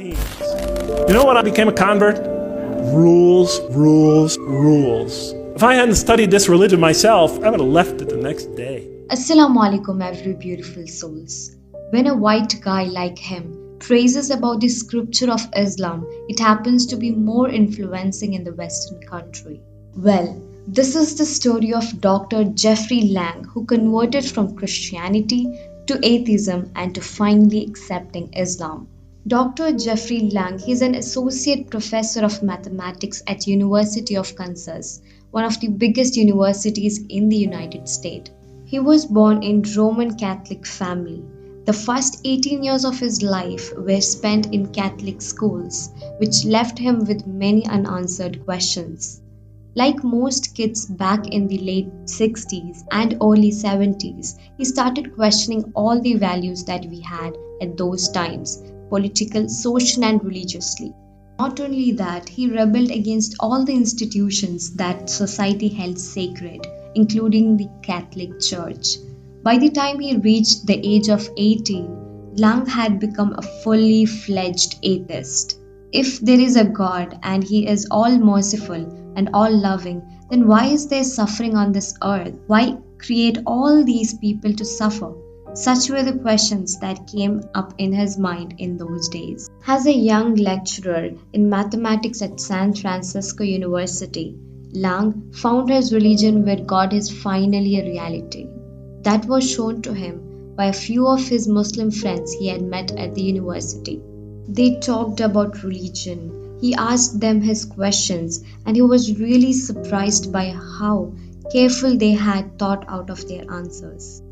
themes. You know when I became a convert? Rules, rules, rules. If I hadn't studied this religion myself, I would have left it the next day. Assalamu alaikum, every beautiful souls. When a white guy like him praises about the scripture of Islam, it happens to be more influencing in the Western country. Well, this is the story of Dr. Jeffrey Lang, who converted from Christianity to atheism and to finally accepting Islam. Dr. Jeffrey Lang, he is an associate professor of mathematics at University of Kansas, one of the biggest universities in the United States. He was born in Roman Catholic family. The first 18 years of his life were spent in Catholic schools, which left him with many unanswered questions. Like most kids back in the late 60s and early 70s, he started questioning all the values that we had at those times, political, social and religiously. Not only that, he rebelled against all the institutions that society held sacred, including the Catholic Church. By the time he reached the age of 18, Lang had become a fully fledged atheist. If there is a God and he is all merciful and all loving, then why is there suffering on this earth? Why create all these people to suffer? Such were the questions that came up in his mind in those days. As a young lecturer in mathematics at San Francisco University, Lang found his religion where God is finally a reality. That was shown to him by a few of his Muslim friends he had met at the university. They talked about religion. He asked them his questions, and he was really surprised by how careful they had thought out of their answers.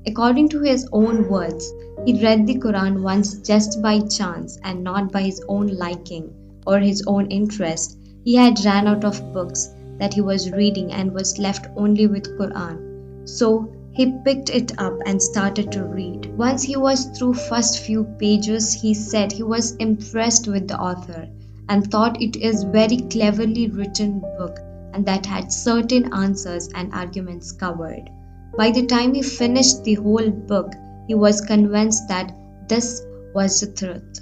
According to his own words, he read the Quran once just by chance and not by his own liking or his own interest. He had ran out of books that he was reading and was left only with Quran. So he picked it up and started to read. Once he was through first few pages, he said he was impressed with the author and thought it is very cleverly written book and that had certain answers and arguments covered. By the time he finished the whole book, he was convinced that this was the truth.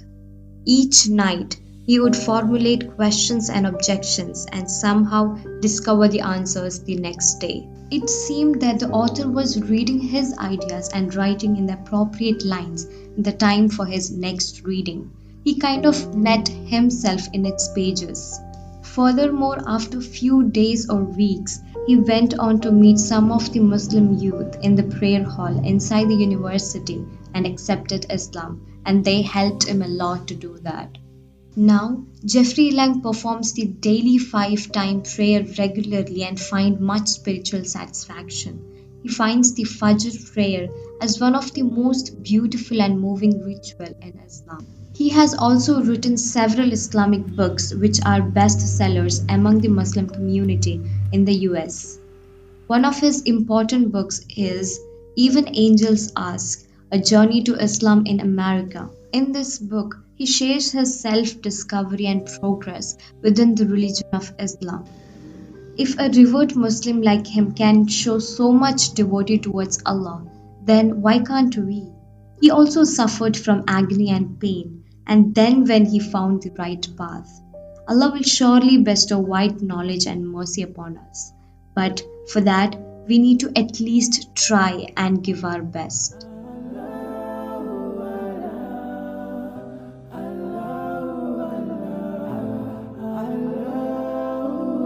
Each night, he would formulate questions and objections and somehow discover the answers the next day. It seemed that the author was reading his ideas and writing in the appropriate lines in the time for his next reading. He kind of met himself in its pages. Furthermore, after a few days or weeks, he went on to meet some of the Muslim youth in the prayer hall inside the university and accepted Islam, and they helped him a lot to do that. Now, Jeffrey Lang performs the daily 5-time prayer regularly and finds much spiritual satisfaction. He finds the Fajr prayer as one of the most beautiful and moving ritual in Islam. He has also written several Islamic books which are bestsellers among the Muslim community in the US. One of his important books is Even Angels Ask, A Journey to Islam in America. In this book, he shares his self-discovery and progress within the religion of Islam. If a revert Muslim like him can show so much devotee towards Allah, then why can't we? He also suffered from agony and pain, and then when he found the right path, Allah will surely bestow wide knowledge and mercy upon us. But for that, we need to at least try and give our best.